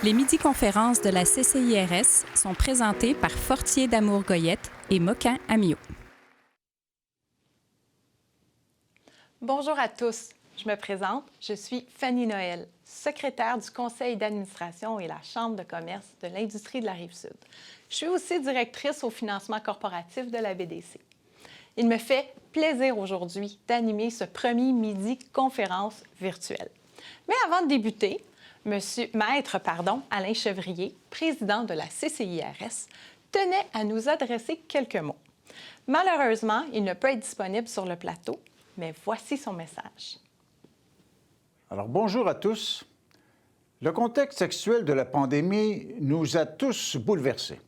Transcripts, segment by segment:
Les midi-conférences de la CCIRS sont présentées par Fortier d'Amour-Goyette et Moquin Amiot. Bonjour à tous, je me présente, je suis Fanny Noël, secrétaire du Conseil d'administration et la Chambre de commerce de l'industrie de la Rive-Sud. Je suis aussi directrice au financement corporatif de la BDC. Il me fait plaisir aujourd'hui d'animer ce premier midi-conférence virtuelle. Mais avant de débuter, Maître Alain Chevrier, président de la CCIRS, tenait à nous adresser quelques mots. Malheureusement, il ne peut être disponible sur le plateau, mais voici son message. Alors, bonjour à tous. Le contexte actuel de la pandémie nous a tous bouleversés.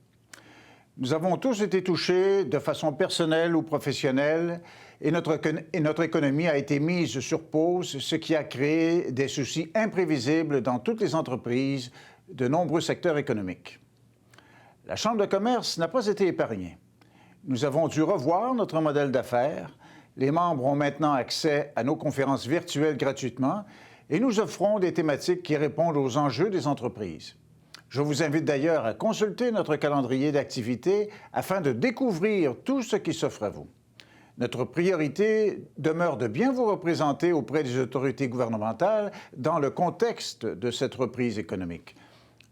Nous avons tous été touchés de façon personnelle ou professionnelle et notre économie a été mise sur pause, ce qui a créé des soucis imprévisibles dans toutes les entreprises de nombreux secteurs économiques. La Chambre de commerce n'a pas été épargnée. Nous avons dû revoir notre modèle d'affaires. Les membres ont maintenant accès à nos conférences virtuelles gratuitement et nous offrons des thématiques qui répondent aux enjeux des entreprises. Je vous invite d'ailleurs à consulter notre calendrier d'activités afin de découvrir tout ce qui s'offre à vous. Notre priorité demeure de bien vous représenter auprès des autorités gouvernementales dans le contexte de cette reprise économique.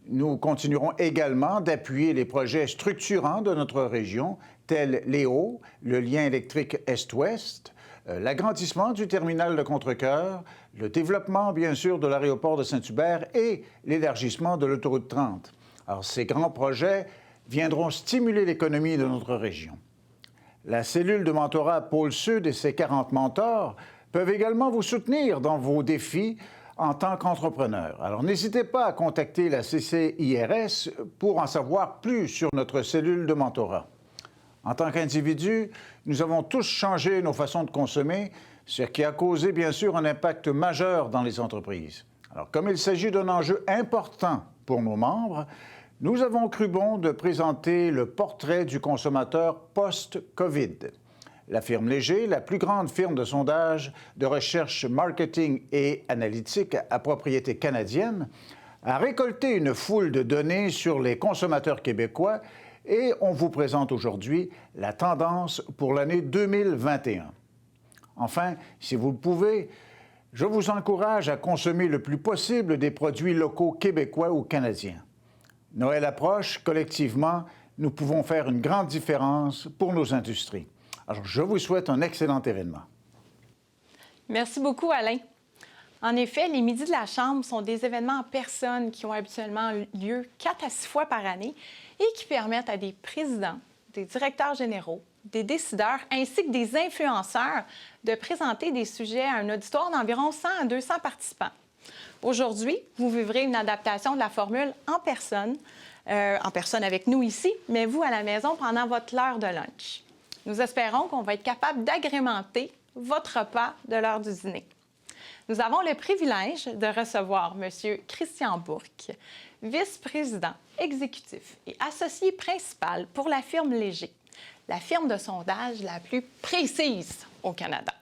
Nous continuerons également d'appuyer les projets structurants de notre région, tels l'EO, le lien électrique Est-Ouest, l'agrandissement du terminal de Contrecœur, le développement, bien sûr, de l'aéroport de Saint-Hubert et l'élargissement de l'autoroute 30. Alors, ces grands projets viendront stimuler l'économie de notre région. La cellule de mentorat Pôle Sud et ses 40 mentors peuvent également vous soutenir dans vos défis en tant qu'entrepreneur. Alors, n'hésitez pas à contacter la CCIRS pour en savoir plus sur notre cellule de mentorat. En tant qu'individus, nous avons tous changé nos façons de consommer, ce qui a causé, bien sûr, un impact majeur dans les entreprises. Alors, comme il s'agit d'un enjeu important pour nos membres, nous avons cru bon de présenter le portrait du consommateur post-COVID. La firme Léger, la plus grande firme de sondage, de recherche marketing et analytique à propriété canadienne, a récolté une foule de données sur les consommateurs québécois et on vous présente aujourd'hui la tendance pour l'année 2021. Enfin, si vous le pouvez, je vous encourage à consommer le plus possible des produits locaux québécois ou canadiens. Noël approche, collectivement, nous pouvons faire une grande différence pour nos industries. Alors, je vous souhaite un excellent événement. Merci beaucoup, Alain. En effet, les Midis de la Chambre sont des événements en personne qui ont habituellement lieu 4 à 6 fois par année et qui permettent à des présidents, des directeurs généraux, des décideurs ainsi que des influenceurs de présenter des sujets à un auditoire d'environ 100 à 200 participants. Aujourd'hui, vous vivrez une adaptation de la formule en personne avec nous ici, mais vous à la maison pendant votre heure de lunch. Nous espérons qu'on va être capable d'agrémenter votre repas de l'heure du dîner. Nous avons le privilège de recevoir M. Christian Bourque, vice-président exécutif et associé principal pour la firme Léger, la firme de sondage la plus précise au Canada.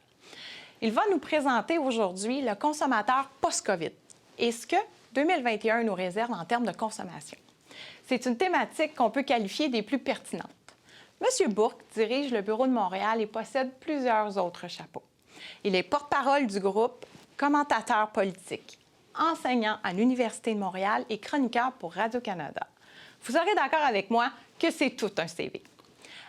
Il va nous présenter aujourd'hui le consommateur post-COVID et ce que 2021 nous réserve en termes de consommation. C'est une thématique qu'on peut qualifier des plus pertinentes. M. Bourque dirige le bureau de Montréal et possède plusieurs autres chapeaux. Il est porte-parole du groupe, commentateur politique, enseignant à l'Université de Montréal et chroniqueur pour Radio-Canada. Vous serez d'accord avec moi que c'est tout un CV.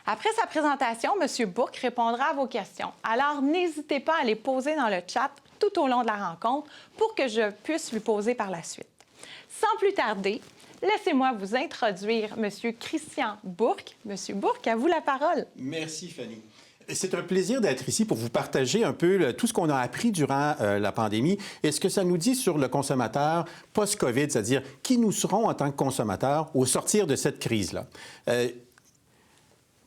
Après sa présentation, M. Bourque répondra à vos questions. Alors, n'hésitez pas à les poser dans le chat tout au long de la rencontre pour que je puisse lui poser par la suite. Sans plus tarder, laissez-moi vous introduire M. Christian Bourque. M. Bourque, à vous la parole. Merci, Fanny. C'est un plaisir d'être ici pour vous partager un peu tout ce qu'on a appris durant la pandémie et ce que ça nous dit sur le consommateur post-COVID, c'est-à-dire qui nous serons en tant que consommateurs au sortir de cette crise-là.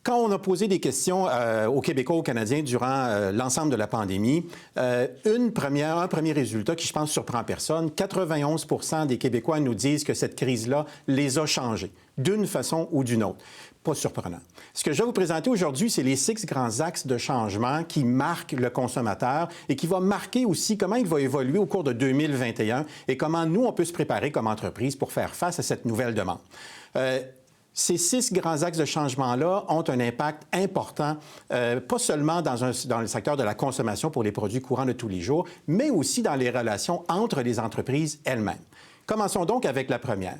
Quand on a posé des questions aux Québécois, aux Canadiens durant l'ensemble de la pandémie, un premier résultat qui, je pense, surprend personne, 91 % des Québécois nous disent que cette crise-là les a changés, d'une façon ou d'une autre. Pas surprenant. Ce que je vais vous présenter aujourd'hui, c'est les 6 grands axes de changement qui marquent le consommateur et qui vont marquer aussi comment il va évoluer au cours de 2021 et comment nous, on peut se préparer comme entreprise pour faire face à cette nouvelle demande. Ces 6 grands axes de changement-là ont un impact important, pas seulement dans le secteur de la consommation pour les produits courants de tous les jours, mais aussi dans les relations entre les entreprises elles-mêmes. Commençons donc avec la première.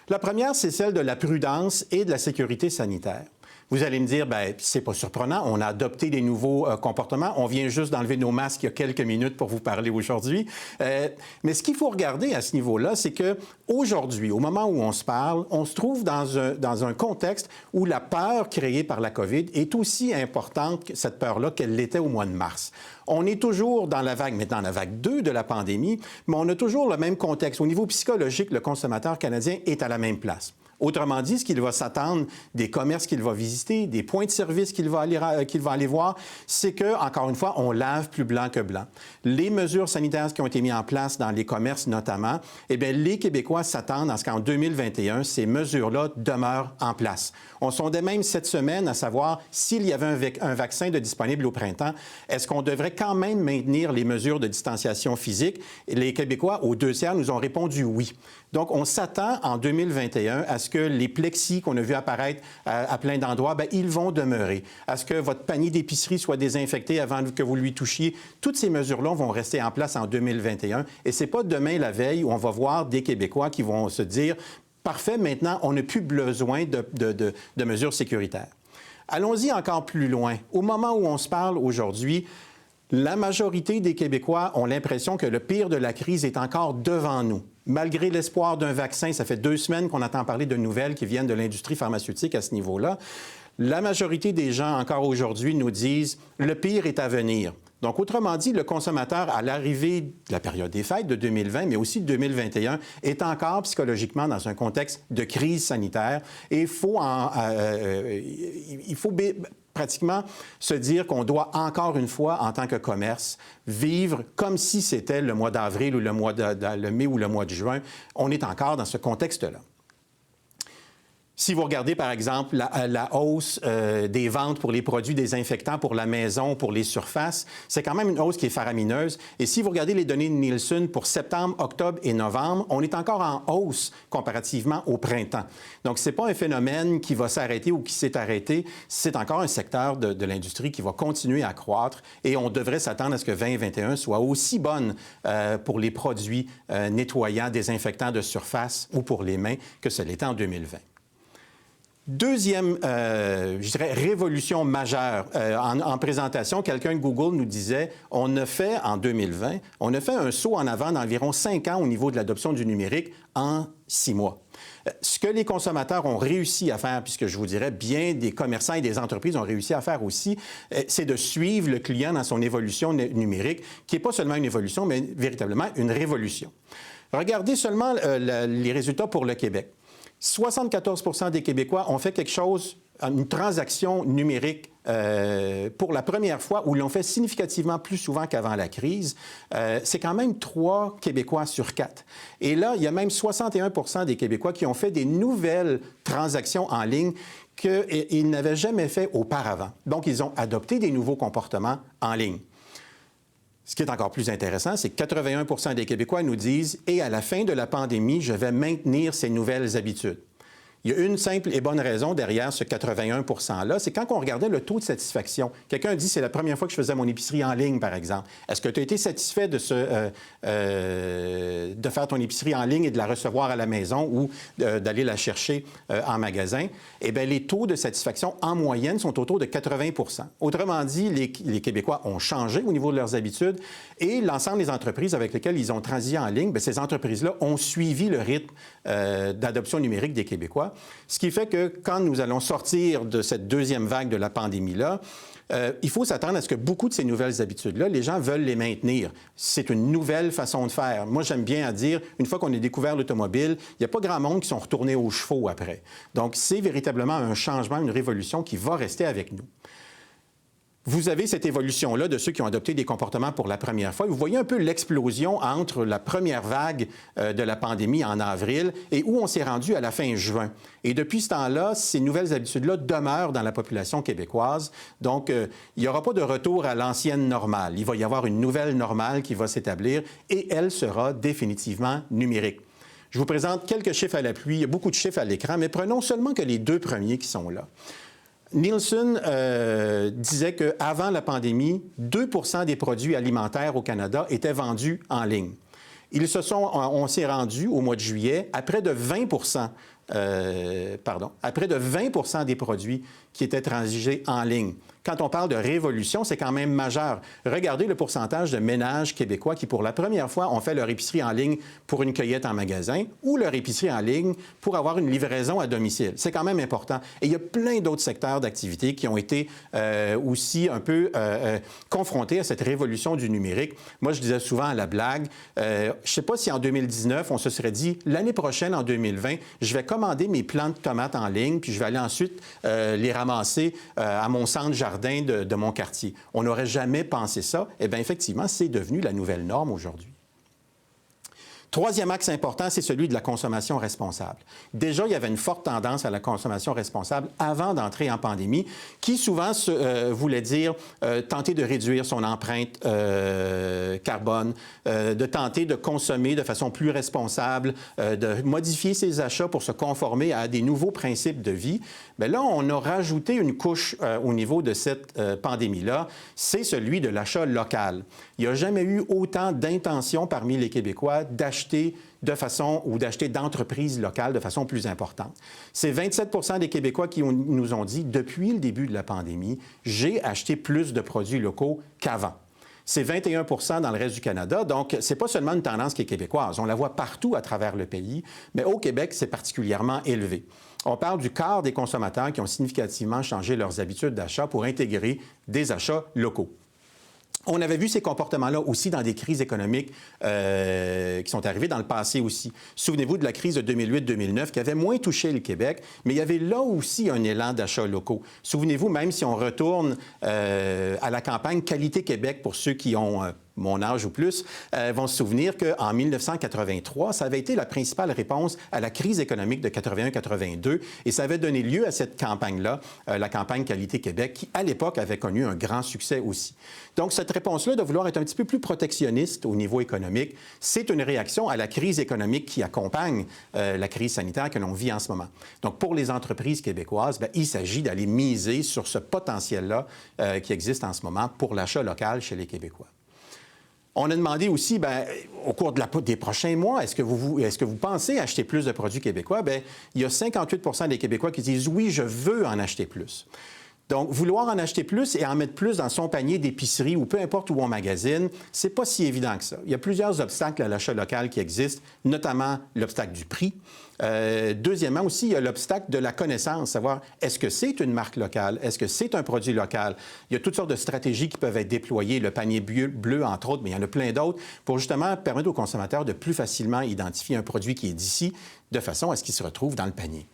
La première, c'est celle de la prudence et de la sécurité sanitaire. Vous allez me dire, bien, c'est pas surprenant, on a adopté des nouveaux comportements. On vient juste d'enlever nos masques il y a quelques minutes pour vous parler aujourd'hui. Mais ce qu'il faut regarder à ce niveau-là, c'est qu'aujourd'hui, au moment où on se parle, on se trouve dans un contexte où la peur créée par la COVID est aussi importante, cette peur-là, qu'elle l'était au mois de mars. On est toujours dans la vague, maintenant la vague 2 de la pandémie, mais on a toujours le même contexte. Au niveau psychologique, le consommateur canadien est à la même place. Autrement dit, ce qu'il va s'attendre des commerces qu'il va visiter, des points de service qu'il va aller voir, c'est que, encore une fois, on lave plus blanc que blanc. Les mesures sanitaires qui ont été mises en place dans les commerces notamment, eh bien, les Québécois s'attendent à ce qu'en 2021, ces mesures-là demeurent en place. On sondait même cette semaine à savoir s'il y avait un vaccin de disponible au printemps, est-ce qu'on devrait quand même maintenir les mesures de distanciation physique? Et les Québécois, aux 2/3, nous ont répondu oui. Donc, on s'attend en 2021 à ce que les plexis qu'on a vu apparaître à plein d'endroits, bien, ils vont demeurer. À ce que votre panier d'épicerie soit désinfecté avant que vous lui touchiez. Toutes ces mesures-là vont rester en place en 2021. Et c'est pas demain la veille où on va voir des Québécois qui vont se dire « Parfait, maintenant, on n'a plus besoin de mesures sécuritaires ». Allons-y encore plus loin. Au moment où on se parle aujourd'hui, la majorité des Québécois ont l'impression que le pire de la crise est encore devant nous. Malgré l'espoir d'un vaccin, ça fait 2 semaines qu'on entend parler de nouvelles qui viennent de l'industrie pharmaceutique à ce niveau-là. La majorité des gens, encore aujourd'hui, nous disent « le pire est à venir ». Donc, autrement dit, le consommateur, à l'arrivée de la période des fêtes de 2020, mais aussi de 2021, est encore psychologiquement dans un contexte de crise sanitaire et il faut pratiquement se dire qu'on doit encore une fois, en tant que commerce, vivre comme si c'était le mois d'avril ou le mai ou le mois de juin. On est encore dans ce contexte-là. Si vous regardez, par exemple, la hausse des ventes pour les produits désinfectants pour la maison, pour les surfaces, c'est quand même une hausse qui est faramineuse. Et si vous regardez les données de Nielsen pour septembre, octobre et novembre, on est encore en hausse comparativement au printemps. Donc, ce n'est pas un phénomène qui va s'arrêter ou qui s'est arrêté. C'est encore un secteur de l'industrie qui va continuer à croître et on devrait s'attendre à ce que 2021 soit aussi bonne pour les produits nettoyants, désinfectants de surface ou pour les mains que ce l'était en 2020. Deuxième, je dirais, révolution majeure. En présentation, quelqu'un de Google nous disait, on a fait, en 2020, on a fait un saut en avant d'environ 5 ans au niveau de l'adoption du numérique en 6 mois. Ce que les consommateurs ont réussi à faire, puisque je vous dirais bien des commerçants et des entreprises ont réussi à faire aussi, c'est de suivre le client dans son évolution numérique, qui n'est pas seulement une évolution, mais véritablement une révolution. Regardez seulement les résultats pour le Québec. 74 % des Québécois ont fait quelque chose, une transaction numérique pour la première fois, ou l'ont fait significativement plus souvent qu'avant la crise. C'est quand même 3 Québécois sur 4. Et là, il y a même 61 % des Québécois qui ont fait des nouvelles transactions en ligne qu'ils n'avaient jamais fait auparavant. Donc, ils ont adopté des nouveaux comportements en ligne. Ce qui est encore plus intéressant, c'est que 81 % des Québécois nous disent « Et à la fin de la pandémie, je vais maintenir ces nouvelles habitudes ». Il y a une simple et bonne raison derrière ce 81 %-là, c'est quand on regardait le taux de satisfaction. Quelqu'un dit « C'est la première fois que je faisais mon épicerie en ligne, par exemple. » Est-ce que tu as été satisfait de faire ton épicerie en ligne et de la recevoir à la maison ou d'aller la chercher en magasin? Eh bien, les taux de satisfaction, en moyenne, sont autour de 80 %. Autrement dit, les Québécois ont changé au niveau de leurs habitudes et l'ensemble des entreprises avec lesquelles ils ont transigé en ligne, bien, ces entreprises-là ont suivi le rythme d'adoption numérique des Québécois. Ce qui fait que quand nous allons sortir de cette deuxième vague de la pandémie-là, il faut s'attendre à ce que beaucoup de ces nouvelles habitudes-là, les gens veulent les maintenir. C'est une nouvelle façon de faire. Moi, j'aime bien à dire, une fois qu'on a découvert l'automobile, il n'y a pas grand monde qui sont retournés aux chevaux après. Donc, c'est véritablement un changement, une révolution qui va rester avec nous. Vous avez cette évolution-là de ceux qui ont adopté des comportements pour la première fois. Vous voyez un peu l'explosion entre la première vague de la pandémie en avril et où on s'est rendu à la fin juin. Et depuis ce temps-là, ces nouvelles habitudes-là demeurent dans la population québécoise. Donc, il n'y aura pas de retour à l'ancienne normale. Il va y avoir une nouvelle normale qui va s'établir et elle sera définitivement numérique. Je vous présente quelques chiffres à l'appui. Il y a beaucoup de chiffres à l'écran, mais prenons seulement que les deux premiers qui sont là. Nielsen disait qu'avant la pandémie, 2 % des produits alimentaires au Canada étaient vendus en ligne. On s'est rendu au mois de juillet à près de 20 des produits qui étaient transigés en ligne. Quand on parle de révolution, c'est quand même majeur. Regardez le pourcentage de ménages québécois qui, pour la première fois, ont fait leur épicerie en ligne pour une cueillette en magasin ou leur épicerie en ligne pour avoir une livraison à domicile. C'est quand même important. Et il y a plein d'autres secteurs d'activité qui ont été aussi un peu confrontés à cette révolution du numérique. Moi, je disais souvent à la blague, je ne sais pas si en 2019, on se serait dit, l'année prochaine, en 2020, je vais commander mes plants de tomates en ligne, puis je vais aller ensuite les ramasser à mon centre jardin de mon quartier. On n'aurait jamais pensé ça. Eh bien, effectivement, c'est devenu la nouvelle norme aujourd'hui. Troisième axe important, c'est celui de la consommation responsable. Déjà, il y avait une forte tendance à la consommation responsable avant d'entrer en pandémie, qui souvent voulait dire tenter de réduire son empreinte carbone, de tenter de consommer de façon plus responsable, de modifier ses achats pour se conformer à des nouveaux principes de vie. Bien là, on a rajouté une couche au niveau de cette pandémie-là, c'est celui de l'achat local. Il n'y a jamais eu autant d'intentions parmi les Québécois d'acheter d'entreprises locales de façon plus importante. C'est 27 % des Québécois qui nous ont dit, depuis le début de la pandémie, j'ai acheté plus de produits locaux qu'avant. C'est 21 % dans le reste du Canada, donc c'est pas seulement une tendance qui est québécoise. On la voit partout à travers le pays, mais au Québec, c'est particulièrement élevé. On parle du quart des consommateurs qui ont significativement changé leurs habitudes d'achat pour intégrer des achats locaux. On avait vu ces comportements-là aussi dans des crises économiques qui sont arrivées dans le passé aussi. Souvenez-vous de la crise de 2008-2009 qui avait moins touché le Québec, mais il y avait là aussi un élan d'achats locaux. Souvenez-vous, même si on retourne à la campagne Qualité Québec pour ceux qui ont mon âge ou plus, vont se souvenir qu'en 1983, ça avait été la principale réponse à la crise économique de 81-82 et ça avait donné lieu à cette campagne-là, la campagne Qualité Québec, qui, à l'époque, avait connu un grand succès aussi. Donc, cette réponse-là de vouloir être un petit peu plus protectionniste au niveau économique, c'est une réaction à la crise économique qui accompagne la crise sanitaire que l'on vit en ce moment. Donc, pour les entreprises québécoises, bien, il s'agit d'aller miser sur ce potentiel-là qui existe en ce moment pour l'achat local chez les Québécois. On a demandé aussi, bien, au cours des prochains mois, est-ce que vous pensez acheter plus de produits québécois? Bien, il y a 58 % des Québécois qui disent oui, je veux en acheter plus. Donc, vouloir en acheter plus et en mettre plus dans son panier d'épicerie ou peu importe où on magasine, c'est pas si évident que ça. Il y a plusieurs obstacles à l'achat local qui existent, notamment l'obstacle du prix. Deuxièmement aussi, il y a l'obstacle de la connaissance, savoir est-ce que c'est une marque locale, est-ce que c'est un produit local. Il y a toutes sortes de stratégies qui peuvent être déployées, le panier bleu entre autres, mais il y en a plein d'autres, pour justement permettre aux consommateurs de plus facilement identifier un produit qui est d'ici, de façon à ce qu'il se retrouve dans le panier.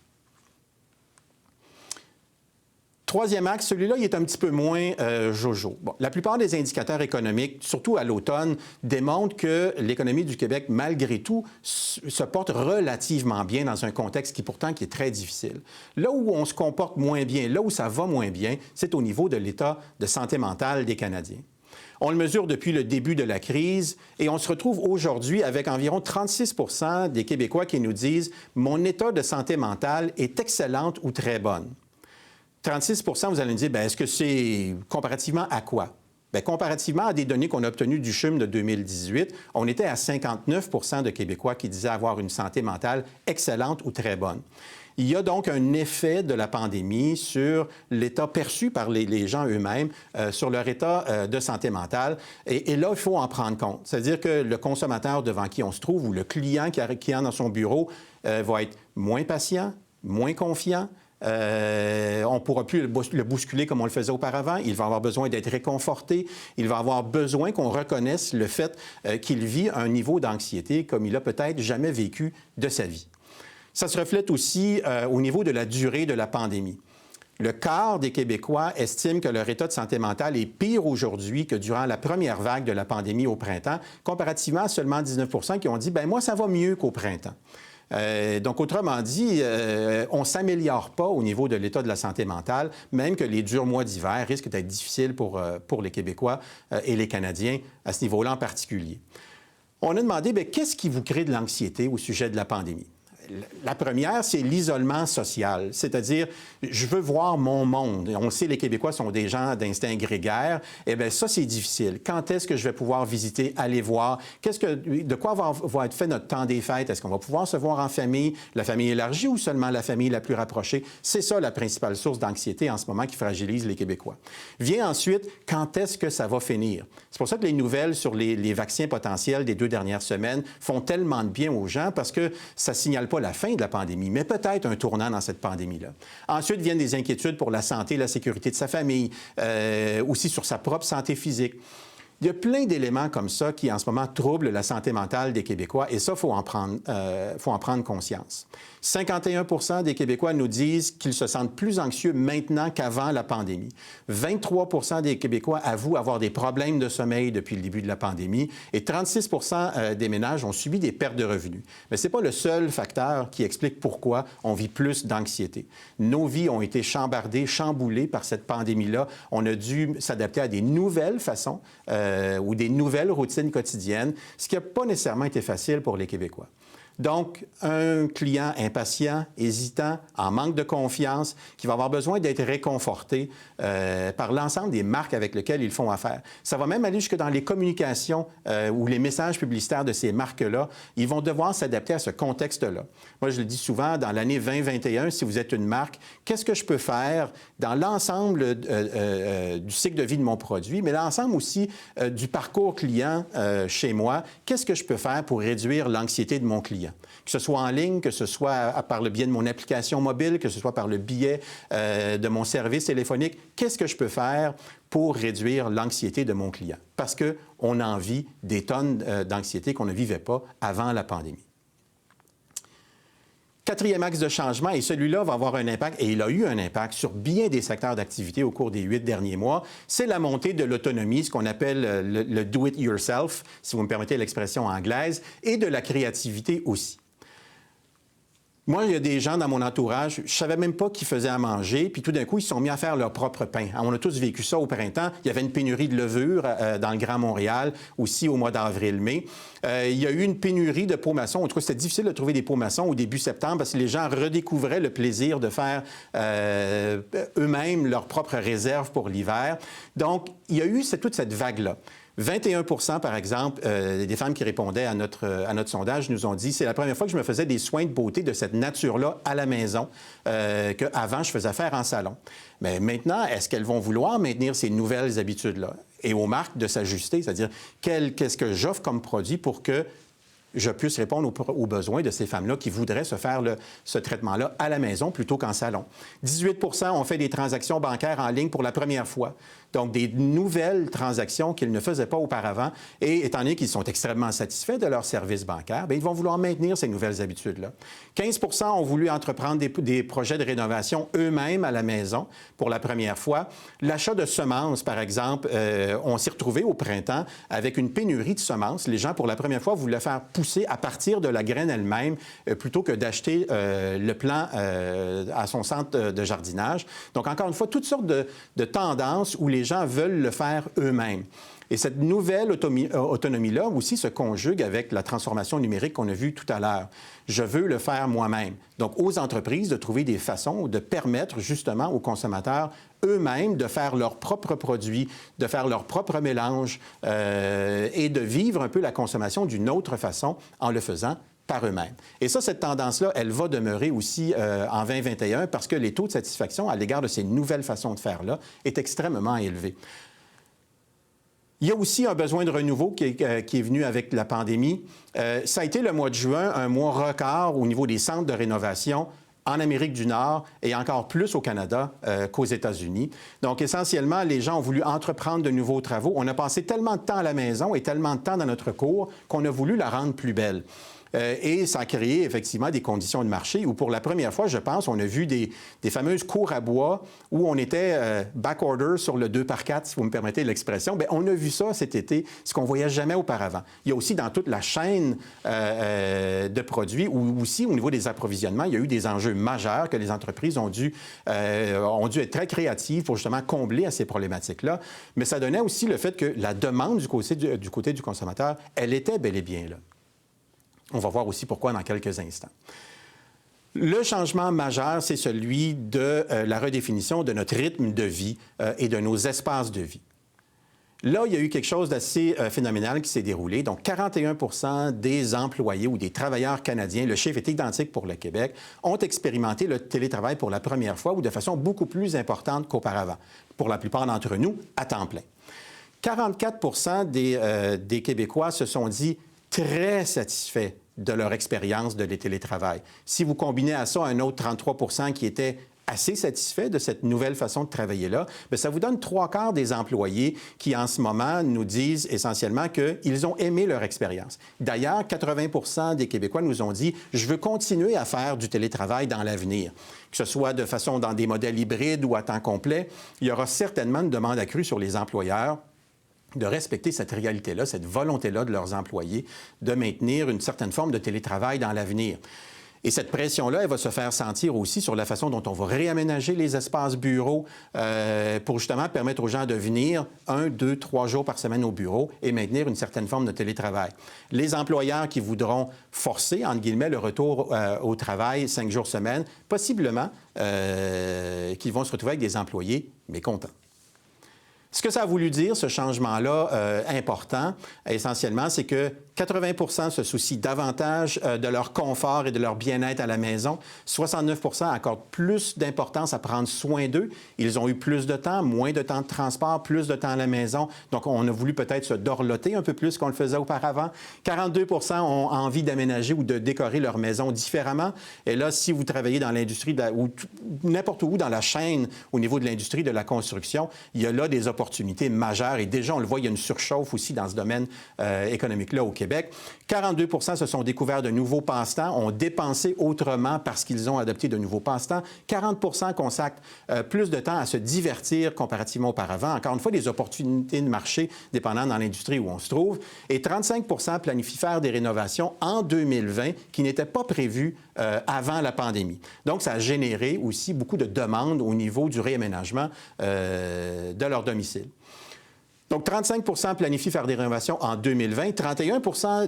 Troisième axe, celui-là, il est un petit peu moins jojo. Bon, la plupart des indicateurs économiques, surtout à l'automne, démontrent que l'économie du Québec, malgré tout, se porte relativement bien dans un contexte qui est très difficile. Là où on se comporte moins bien, là où ça va moins bien, c'est au niveau de l'état de santé mentale des Canadiens. On le mesure depuis le début de la crise et on se retrouve aujourd'hui avec environ 36 % des Québécois qui nous disent « Mon état de santé mentale est excellente ou très bonne ». 36 % vous allez me dire, bien, est-ce que c'est comparativement à quoi? Bien, comparativement à des données qu'on a obtenues du CHUM de 2018, on était à 59 % de Québécois qui disaient avoir une santé mentale excellente ou très bonne. Il y a donc un effet de la pandémie sur l'état perçu par les gens eux-mêmes, sur leur état de santé mentale. Et là, il faut en prendre compte. C'est-à-dire que le consommateur devant qui on se trouve ou le client qui est dans son bureau va être moins patient, moins confiant, on ne pourra plus le bousculer comme on le faisait auparavant. Il va avoir besoin d'être réconforté. Il va avoir besoin qu'on reconnaisse le fait qu'il vit un niveau d'anxiété comme il a peut-être jamais vécu de sa vie. Ça se reflète aussi au niveau de la durée de la pandémie. Le quart des Québécois estiment que leur état de santé mentale est pire aujourd'hui que durant la première vague de la pandémie au printemps, comparativement à seulement 19 % qui ont dit « bien moi, ça va mieux qu'au printemps ». Donc, autrement dit, on ne s'améliore pas au niveau de l'état de la santé mentale, même que les durs mois d'hiver risquent d'être difficiles pour les Québécois et les Canadiens à ce niveau-là en particulier. On a demandé, bien, qu'est-ce qui vous crée de l'anxiété au sujet de la pandémie? La première, c'est l'isolement social, c'est-à-dire, je veux voir mon monde. On sait, les Québécois sont des gens d'instinct grégaire. Eh bien, ça, c'est difficile. Quand est-ce que je vais pouvoir visiter, aller voir? De quoi va être fait notre temps des fêtes? Est-ce qu'on va pouvoir se voir en famille, la famille élargie ou seulement la famille la plus rapprochée? C'est ça la principale source d'anxiété en ce moment qui fragilise les Québécois. Vient ensuite, quand est-ce que ça va finir? C'est pour ça que les nouvelles sur les vaccins potentiels des 2 dernières semaines font tellement de bien aux gens parce que ça ne signale pas la fin de la pandémie, mais peut-être un tournant dans cette pandémie-là. Ensuite viennent des inquiétudes pour la santé et la sécurité de sa famille, aussi sur sa propre santé physique. Il y a plein d'éléments comme ça qui, en ce moment, troublent la santé mentale des Québécois et ça, il faut en prendre conscience. 51 % des Québécois nous disent qu'ils se sentent plus anxieux maintenant qu'avant la pandémie. 23 % des Québécois avouent avoir des problèmes de sommeil depuis le début de la pandémie et 36 % des ménages ont subi des pertes de revenus. Mais ce n'est pas le seul facteur qui explique pourquoi on vit plus d'anxiété. Nos vies ont été chambardées, chamboulées par cette pandémie-là. On a dû s'adapter à des nouvelles façons ou des nouvelles routines quotidiennes, ce qui n'a pas nécessairement été facile pour les Québécois. Donc, un client impatient, hésitant, en manque de confiance, qui va avoir besoin d'être réconforté par l'ensemble des marques avec lesquelles ils font affaire. Ça va même aller jusque dans les communications ou les messages publicitaires de ces marques-là. Ils vont devoir s'adapter à ce contexte-là. Moi, je le dis souvent, dans l'année 2021, si vous êtes une marque, qu'est-ce que je peux faire dans l'ensemble du cycle de vie de mon produit, mais l'ensemble aussi du parcours client chez moi? Qu'est-ce que je peux faire pour réduire l'anxiété de mon client? Que ce soit en ligne, que ce soit par le biais de mon application mobile, que ce soit par le biais de mon service téléphonique, qu'est-ce que je peux faire pour réduire l'anxiété de mon client? Parce qu'on en vit des tonnes d'anxiété qu'on ne vivait pas avant la pandémie. Quatrième axe de changement, et celui-là va avoir un impact, et il a eu un impact sur bien des secteurs d'activité au cours des 8 derniers mois, c'est la montée de l'autonomie, ce qu'on appelle le do-it-yourself, si vous me permettez l'expression anglaise, et de la créativité aussi. Moi, il y a des gens dans mon entourage, je ne savais même pas qu'ils faisaient à manger, puis tout d'un coup, ils se sont mis à faire leur propre pain. On a tous vécu ça au printemps. Il y avait une pénurie de levure dans le Grand Montréal, aussi au mois d'avril-mai. Il y a eu une pénurie de pots maçons. En tout cas, c'était difficile de trouver des pots maçons au début septembre parce que les gens redécouvraient le plaisir de faire eux-mêmes leur propre réserve pour l'hiver. Donc, il y a eu toute cette vague-là. 21 % par exemple, des femmes qui répondaient à notre sondage nous ont dit « c'est la première fois que je me faisais des soins de beauté de cette nature-là à la maison qu'avant je faisais faire en salon ». Mais maintenant, est-ce qu'elles vont vouloir maintenir ces nouvelles habitudes-là? Et aux marques de s'ajuster, c'est-à-dire qu'est-ce que j'offre comme produit pour que je puisse répondre aux besoins de ces femmes-là qui voudraient se faire ce traitement-là à la maison plutôt qu'en salon. 18 % ont fait des transactions bancaires en ligne pour la première fois. Donc, des nouvelles transactions qu'ils ne faisaient pas auparavant. Et étant donné qu'ils sont extrêmement satisfaits de leur service bancaire, bien, ils vont vouloir maintenir ces nouvelles habitudes-là. 15 % ont voulu entreprendre des projets de rénovation eux-mêmes à la maison pour la première fois. L'achat de semences, par exemple, on s'est retrouvé au printemps avec une pénurie de semences. Les gens, pour la première fois, voulaient faire pousser à partir de la graine elle-même plutôt que d'acheter le plant à son centre de jardinage. Donc, encore une fois, toutes sortes de tendances où les gens veulent le faire eux-mêmes. Et cette nouvelle autonomie-là aussi se conjugue avec la transformation numérique qu'on a vue tout à l'heure. Je veux le faire moi-même. Donc, aux entreprises de trouver des façons de permettre justement aux consommateurs eux-mêmes de faire leurs propres produits, de faire leur propre mélange et de vivre un peu la consommation d'une autre façon en le faisant par eux-mêmes. Et ça, cette tendance-là, elle va demeurer aussi en 2021 parce que les taux de satisfaction à l'égard de ces nouvelles façons de faire-là est extrêmement élevé. Il y a aussi un besoin de renouveau qui est venu avec la pandémie. Ça a été le mois de juin, un mois record au niveau des centres de rénovation en Amérique du Nord et encore plus au Canada qu'aux États-Unis. Donc, essentiellement, les gens ont voulu entreprendre de nouveaux travaux. On a passé tellement de temps à la maison et tellement de temps dans notre cour qu'on a voulu la rendre plus belle. Et ça a créé effectivement des conditions de marché où, pour la première fois, je pense, on a vu des fameuses cours à bois où on était back-order sur le 2x4, si vous me permettez l'expression. Bien, on a vu ça cet été, ce qu'on ne voyait jamais auparavant. Il y a aussi dans toute la chaîne de produits ou aussi au niveau des approvisionnements, il y a eu des enjeux majeurs que les entreprises ont dû être très créatives pour justement combler à ces problématiques-là. Mais ça donnait aussi le fait que la demande du côté du consommateur, elle était bel et bien là. On va voir aussi pourquoi dans quelques instants. Le changement majeur, c'est celui de la redéfinition de notre rythme de vie et de nos espaces de vie. Là, il y a eu quelque chose d'assez phénoménal qui s'est déroulé. Donc, 41 des employés ou des travailleurs canadiens, le chiffre est identique pour le Québec, ont expérimenté le télétravail pour la première fois ou de façon beaucoup plus importante qu'auparavant. Pour la plupart d'entre nous, à temps plein. 44 des Québécois se sont dit très satisfaits de leur expérience de télétravail. Si vous combinez à ça un autre 33 qui était assez satisfait de cette nouvelle façon de travailler-là, bien, ça vous donne 3/4 des employés qui, en ce moment, nous disent essentiellement qu'ils ont aimé leur expérience. D'ailleurs, 80 des Québécois nous ont dit « Je veux continuer à faire du télétravail dans l'avenir ». Que ce soit de façon dans des modèles hybrides ou à temps complet, il y aura certainement une demande accrue sur les employeurs de respecter cette réalité-là, cette volonté-là de leurs employés de maintenir une certaine forme de télétravail dans l'avenir. Et cette pression-là, elle va se faire sentir aussi sur la façon dont on va réaménager les espaces bureaux pour justement permettre aux gens de venir 1, 2, 3 jours par semaine au bureau et maintenir une certaine forme de télétravail. Les employeurs qui voudront forcer, entre guillemets, le retour au travail 5 jours semaine, possiblement qu'ils vont se retrouver avec des employés mécontents. Ce que ça a voulu dire, ce changement-là important, essentiellement, c'est que 80 se soucient davantage de leur confort et de leur bien-être à la maison. 69 accordent plus d'importance à prendre soin d'eux. Ils ont eu plus de temps, moins de temps de transport, plus de temps à la maison. Donc, on a voulu peut-être se dorloter un peu plus qu'on le faisait auparavant. 42 ont envie d'aménager ou de décorer leur maison différemment. Et là, si vous travaillez dans l'industrie ou n'importe où dans la chaîne au niveau de l'industrie de la construction, il y a là des opportunités majeures. Et déjà, on le voit, il y a une surchauffe aussi dans ce domaine économique-là au Québec. 42 se sont découverts de nouveaux passe-temps, ont dépensé autrement parce qu'ils ont adopté de nouveaux passe-temps. 40 consacrent plus de temps à se divertir comparativement auparavant. Encore une fois, des opportunités de marché dépendant dans l'industrie où on se trouve. Et 35 planifient faire des rénovations en 2020 qui n'étaient pas prévues avant la pandémie. Donc, ça a généré aussi beaucoup de demandes au niveau du réaménagement de leur domicile. Donc, 35 planifient faire des rénovations en 2020. 31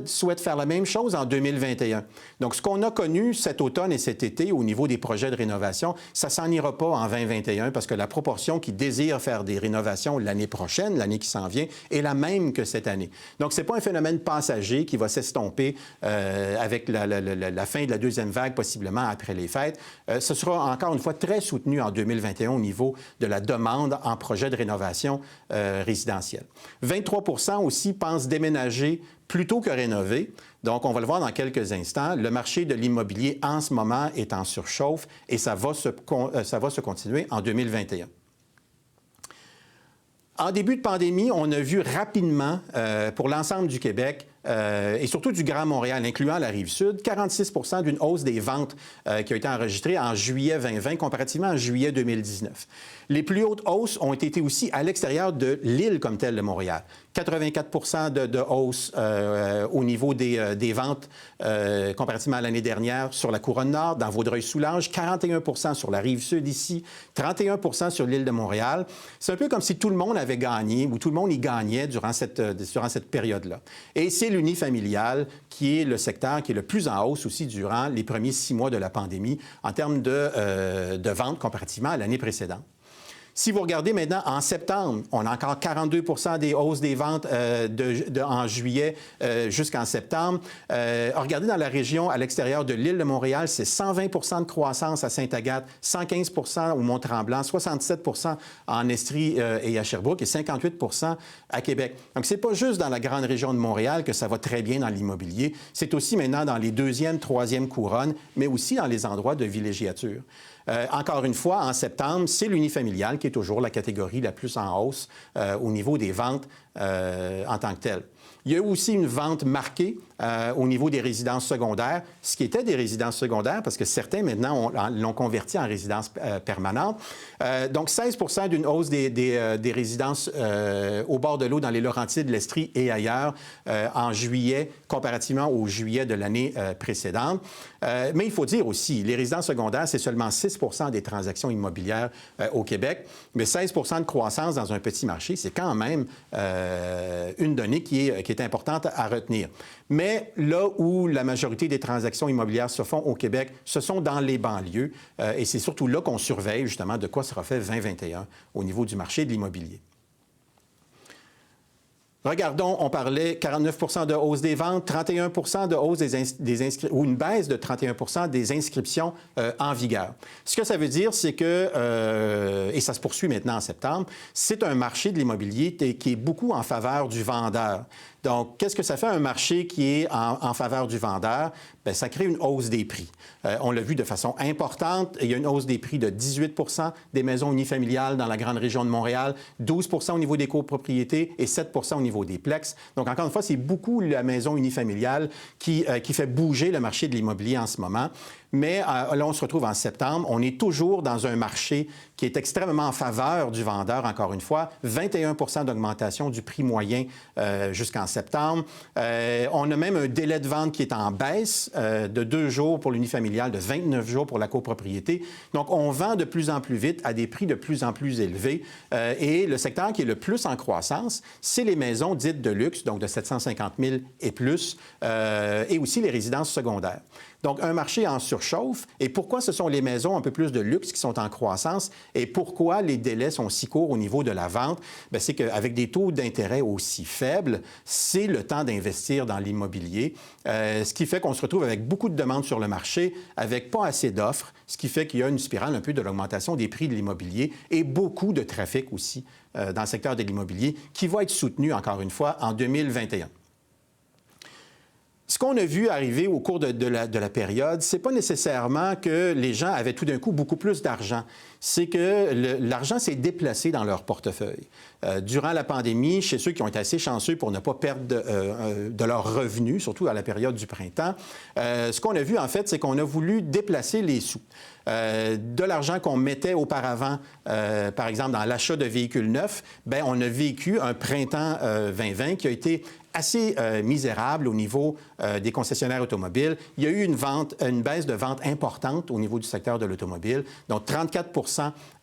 souhaitent faire la même chose en 2021. Donc, ce qu'on a connu cet automne et cet été au niveau des projets de rénovation, ça s'en ira pas en 2021 parce que la proportion qui désire faire des rénovations l'année prochaine, l'année qui s'en vient, est la même que cette année. Donc, ce n'est pas un phénomène passager qui va s'estomper avec la fin de la deuxième vague, possiblement après les fêtes. Ce sera encore une fois très soutenu en 2021 au niveau de la demande en projet de rénovation résidentielle. 23 aussi pensent déménager plutôt que rénover. Donc, on va le voir dans quelques instants. Le marché de l'immobilier, en ce moment, est en surchauffe et ça va se continuer en 2021. En début de pandémie, on a vu rapidement, pour l'ensemble du Québec, et surtout du Grand Montréal, incluant la Rive-Sud, 46 d'une hausse des ventes qui a été enregistrée en juillet 2020 comparativement à juillet 2019. Les plus hautes hausses ont été aussi à l'extérieur de l'île comme telle de Montréal. 84 de hausse au niveau des ventes comparativement à l'année dernière sur la Couronne-Nord, dans Vaudreuil-Soulanges, 41 sur la Rive-Sud ici, 31 sur l'île de Montréal. C'est un peu comme si tout le monde avait gagné ou tout le monde y gagnait durant cette période-là. Et c'est l'unifamilial qui est le secteur qui est le plus en hausse aussi durant les premiers 6 mois de la pandémie en termes de ventes comparativement à l'année précédente. Si vous regardez maintenant en septembre, on a encore 42 des hausses des ventes en juillet jusqu'en septembre. Regardez dans la région à l'extérieur de l'île de Montréal, c'est 120 de croissance à Sainte-Agathe, 115 au Mont-Tremblant, 67 en Estrie et à Sherbrooke et 58 à Québec. Donc, ce n'est pas juste dans la grande région de Montréal que ça va très bien dans l'immobilier. C'est aussi maintenant dans les deuxième, troisième couronnes, mais aussi dans les endroits de villégiature. Encore une fois, en septembre, c'est l'unifamilial qui est toujours la catégorie la plus en hausse au niveau des ventes en tant que telles. Il y a eu aussi une vente marquée au niveau des résidences secondaires, ce qui était des résidences secondaires, parce que certains, maintenant, l'ont converti en résidence permanente. Donc, 16 d'une hausse des résidences au bord de l'eau dans les Laurentides, l'Estrie et ailleurs en juillet, comparativement au juillet de l'année précédente. Mais il faut dire aussi, les résidences secondaires, c'est seulement 6 des transactions immobilières au Québec, mais 16 de croissance dans un petit marché, c'est quand même une donnée qui est importante à retenir. Mais là où la majorité des transactions immobilières se font au Québec, ce sont dans les banlieues, et c'est surtout là qu'on surveille justement de quoi sera fait 2021 au niveau du marché de l'immobilier. Regardons, on parlait 49 de hausse des ventes, 31 de hausse des inscriptions, ou une baisse de 31 des inscriptions en vigueur. Ce que ça veut dire, c'est que, et ça se poursuit maintenant en septembre, c'est un marché de l'immobilier qui est beaucoup en faveur du vendeur. Donc, qu'est-ce que ça fait un marché qui est en faveur du vendeur? Bien, ça crée une hausse des prix. On l'a vu de façon importante. Il y a une hausse des prix de 18 des maisons unifamiliales dans la grande région de Montréal, 12 au niveau des copropriétés et 7 au niveau des plex. Donc, encore une fois, c'est beaucoup la maison unifamiliale qui fait bouger le marché de l'immobilier en ce moment. Mais là, on se retrouve en septembre. On est toujours dans un marché qui est extrêmement en faveur du vendeur, encore une fois. 21 d'augmentation du prix moyen jusqu'en septembre. On a même un délai de vente qui est en baisse de 2 jours pour l'unifamilial, de 29 jours pour la copropriété. Donc, on vend de plus en plus vite à des prix de plus en plus élevés. Et le secteur qui est le plus en croissance, c'est les maisons dites de luxe, donc de 750 000 et plus, et aussi les résidences secondaires. Donc, un marché en surchauffe. Et pourquoi ce sont les maisons un peu plus de luxe qui sont en croissance et pourquoi les délais sont si courts au niveau de la vente? Bien, c'est qu'avec des taux d'intérêt aussi faibles, c'est le temps d'investir dans l'immobilier, ce qui fait qu'on se retrouve avec beaucoup de demandes sur le marché, avec pas assez d'offres, ce qui fait qu'il y a une spirale un peu de l'augmentation des prix de l'immobilier et beaucoup de trafic aussi dans le secteur de l'immobilier qui va être soutenu, encore une fois, en 2021. Ce qu'on a vu arriver au cours de la période, c'est pas nécessairement que les gens avaient tout d'un coup beaucoup plus d'argent. C'est que l'argent s'est déplacé dans leur portefeuille. Durant la pandémie, chez ceux qui ont été assez chanceux pour ne pas perdre de leurs revenus, surtout à la période du printemps, ce qu'on a vu, en fait, c'est qu'on a voulu déplacer les sous. De l'argent qu'on mettait auparavant, par exemple, dans l'achat de véhicules neufs, bien, on a vécu un printemps 2020 qui a été assez misérable au niveau des concessionnaires automobiles. Il y a eu une baisse de vente importante au niveau du secteur de l'automobile, donc 34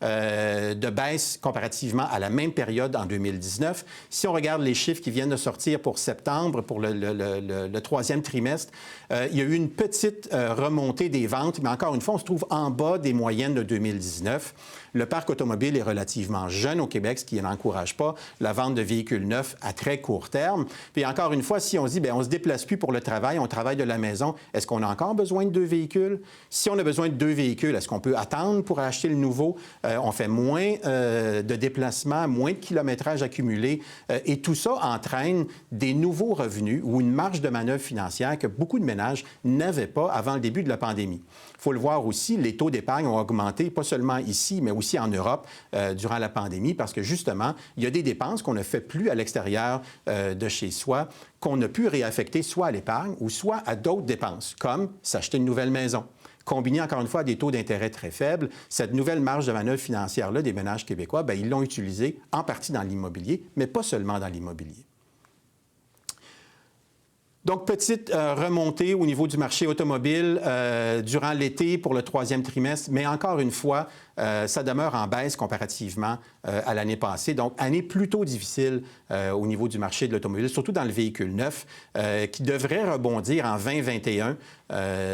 de baisse comparativement à la même période en 2019. Si on regarde les chiffres qui viennent de sortir pour septembre, pour le troisième trimestre, il y a eu une petite remontée des ventes, mais encore une fois, on se trouve en bas des moyennes de 2019. Le parc automobile est relativement jeune au Québec, ce qui n'encourage pas la vente de véhicules neufs à très court terme. Puis encore une fois, si on se dit, bien, on ne se déplace plus pour le travail, on travaille de la maison, est-ce qu'on a encore besoin de 2 véhicules? Si on a besoin de 2 véhicules, est-ce qu'on peut attendre pour acheter le nouveau? On fait moins de déplacements, moins de kilométrage accumulé, et tout ça entraîne des nouveaux revenus ou une marge de manœuvre financière que beaucoup de ménages n'avaient pas avant le début de la pandémie. Il faut le voir aussi, les taux d'épargne ont augmenté, pas seulement ici, mais aussi en Europe durant la pandémie, parce que justement, il y a des dépenses qu'on ne fait plus à l'extérieur de chez soi, qu'on a pu réaffecter soit à l'épargne ou soit à d'autres dépenses, comme s'acheter une nouvelle maison. Combiné, encore une fois, à des taux d'intérêt très faibles, cette nouvelle marge de manœuvre financière-là des ménages québécois, bien, ils l'ont utilisée en partie dans l'immobilier, mais pas seulement dans l'immobilier. Donc, petite remontée au niveau du marché automobile durant l'été pour le 3e trimestre, mais encore une fois, ça demeure en baisse comparativement à l'année passée. Donc, année plutôt difficile au niveau du marché de l'automobile, surtout dans le véhicule neuf, qui devrait rebondir en 2021,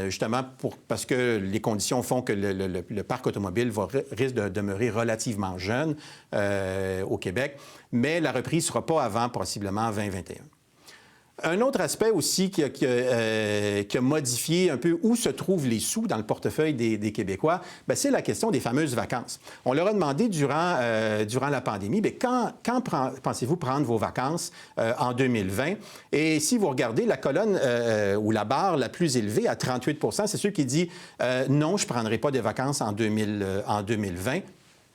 justement parce que les conditions font que le parc automobile risque de demeurer relativement jeune au Québec, mais la reprise ne sera pas avant possiblement 2021. Un autre aspect aussi qui a modifié un peu où se trouvent les sous dans le portefeuille des Québécois, bien, c'est la question des fameuses vacances. On leur a demandé durant la pandémie, bien, quand pensez-vous prendre vos vacances en 2020? Et si vous regardez la colonne ou la barre la plus élevée à 38 %, c'est ceux qui disent non, je ne prendrai pas de vacances en 2020.